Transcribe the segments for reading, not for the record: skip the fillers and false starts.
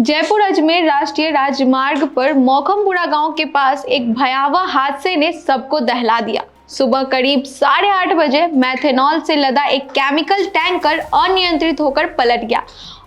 जयपुर अजमेर राष्ट्रीय राजमार्ग पर मौखमपुरा गांव के पास एक भयावह हादसे ने सबको दहला दिया। सुबह करीब 8:30 बजे मेथनॉल से लदा एक केमिकल टैंकर अनियंत्रित होकर पलट गया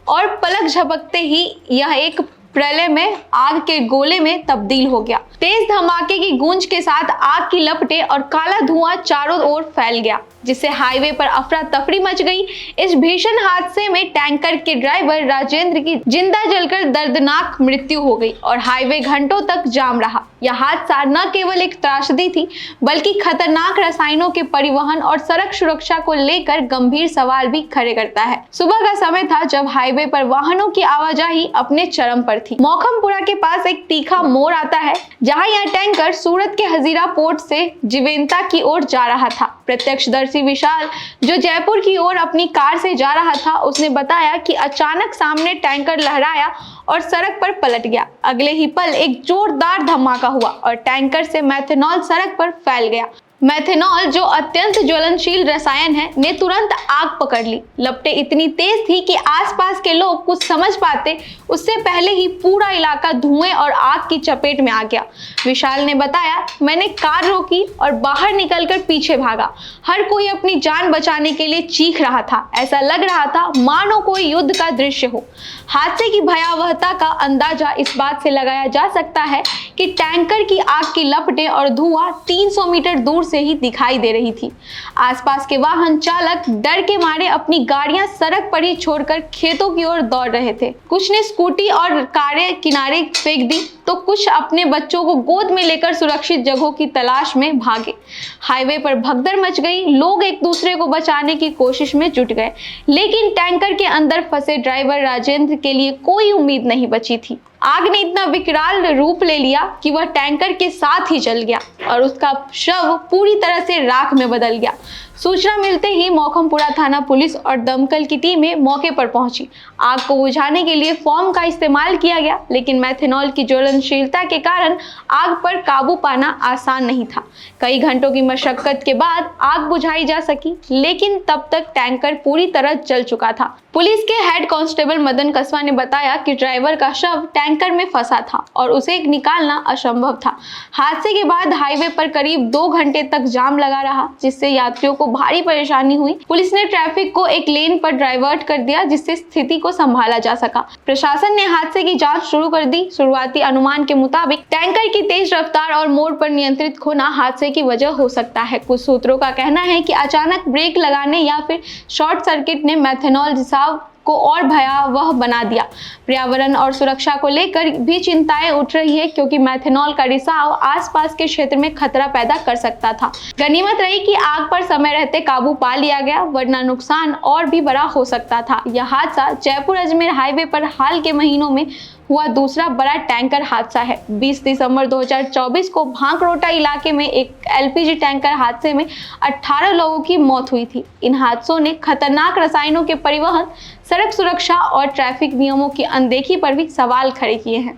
और पलक झपकते ही यह एक प्रलय में आग के गोले में तब्दील हो गया। तेज धमाके की गूंज के साथ आग की लपटें और काला धुआं चारों ओर फैल गया, जिससे हाईवे पर अफरा तफरी मच गई। इस भीषण हादसे में टैंकर के ड्राइवर राजेंद्र की जिंदा जलकर दर्दनाक मृत्यु हो गई और हाईवे घंटों तक जाम रहा। यह हादसा न केवल एक त्रासदी थी, बल्कि खतरनाक रसायनों के परिवहन और सड़क सुरक्षा को लेकर गंभीर सवाल भी खड़े करता है। सुबह का समय था जब हाईवे पर वाहनों की आवाजाही अपने चरम पर थी। मौखमपुरा के पास एक तीखा मोड़ आता है, जहां यह टैंकर सूरत के हजीरा पोर्ट से जिवेंता की ओर जा रहा था। प्रत्यक्षदर्शी विशाल, जो जयपुर की ओर अपनी कार से जा रहा था, उसने बताया कि अचानक सामने टैंकर लहराया और सड़क पर पलट गया। अगले ही पल एक जोरदार धमाका हुआ और टैंकर से मेथनॉल सड़क पर फैल गया। मेथनॉल, जो अत्यंत ज्वलनशील रसायन है, ने तुरंत आग पकड़ ली। लपटें इतनी तेज थी कि आसपास के लोग कुछ समझ पाते उससे पहले ही पूरा इलाका धुएं और आग की चपेट में आ गया। विशाल ने बताया, मैंने कार रोकी और बाहर निकलकर पीछे भागा। हर कोई अपनी जान बचाने के लिए चीख रहा था। ऐसा लग रहा था मानो कोई युद्ध का दृश्य हो। हादसे की भयावहता का अंदाजा इस बात से लगाया जा सकता है कि टैंकर की आग की लपटें और धुआं 300 मीटर दूर से ही दिखाई दे रही थी। आसपास के वाहन चालक डर के मारे अपनी गाड़ियां सड़क पर ही छोड़कर खेतों की ओर दौड़ रहे थे। कुछ ने स्कूटी और कारें किनारे फेंक दी, तो कुछ अपने बच्चों को गोद में लेकर सुरक्षित जगहों की तलाश में भागे। हाईवे पर भगदड़ मच गई। लोग एक दूसरे को बचाने की कोशिश में जुट गए, लेकिन टैंकर के अंदर फंसे ड्राइवर राजेंद्र के लिए कोई उम्मीद नहीं बची थी। आग ने इतना विकराल रूप ले लिया कि वह टैंकर के साथ ही जल गया और उसका शव पूरी तरह से राख में बदल गया। सूचना मिलते ही मौखमपुरा थाना पुलिस और दमकल की टीमें मौके पर पहुंची। आग को बुझाने के लिए फोम का इस्तेमाल किया गया, लेकिन मेथनॉल की ज्वलनशीलता के कारण आग पर काबू पाना आसान नहीं था। कई घंटों की मशक्कत के बाद आग बुझाई जा सकी, लेकिन तब तक टैंकर पूरी तरह जल चुका था। पुलिस के हेड कांस्टेबल मदन कसवा ने बताया कि ड्राइवर का शव टैंकर में फंसा था और उसे निकालना असंभव था। हादसे के बाद हाईवे पर करीब 2 घंटे तक जाम लगा रहा, जिससे यात्रियों को भारी परेशानी हुई। पुलिस ने ट्रैफिक को एक लेन पर डाइवर्ट कर दिया, जिससे स्थिति को संभाला जा सका। प्रशासन ने हादसे की जांच शुरू कर दी। शुरुआती अनुमान के मुताबिक टैंकर की तेज रफ्तार और मोड़ पर नियंत्रित खोना हादसे की वजह हो सकता है। कुछ सूत्रों का कहना है कि अचानक ब्रेक लगाने या फिर शॉर्ट सर्किट ने मेथनॉल रिसाव को और भयावह बना दिया। पर्यावरण और सुरक्षा को लेकर भी चिंताएं उठ रही है, क्योंकि मेथनॉल का रिसाव आसपास के क्षेत्र में खतरा पैदा कर सकता था। गनीमत रही कि आग पर समय रहते काबू पा लिया गया, वरना नुकसान और भी बड़ा हो सकता था। यह हादसा जयपुर अजमेर हाईवे पर हाल के महीनों में हुआ दूसरा बड़ा टैंकर हादसा है। 20 दिसंबर 2024 को भांकरोटा इलाके में एक एलपीजी टैंकर हादसे में 18 लोगों की मौत हुई थी। इन हादसों ने खतरनाक रसायनों के परिवहन, सड़क सुरक्षा और ट्रैफिक नियमों की अनदेखी पर भी सवाल खड़े किए हैं।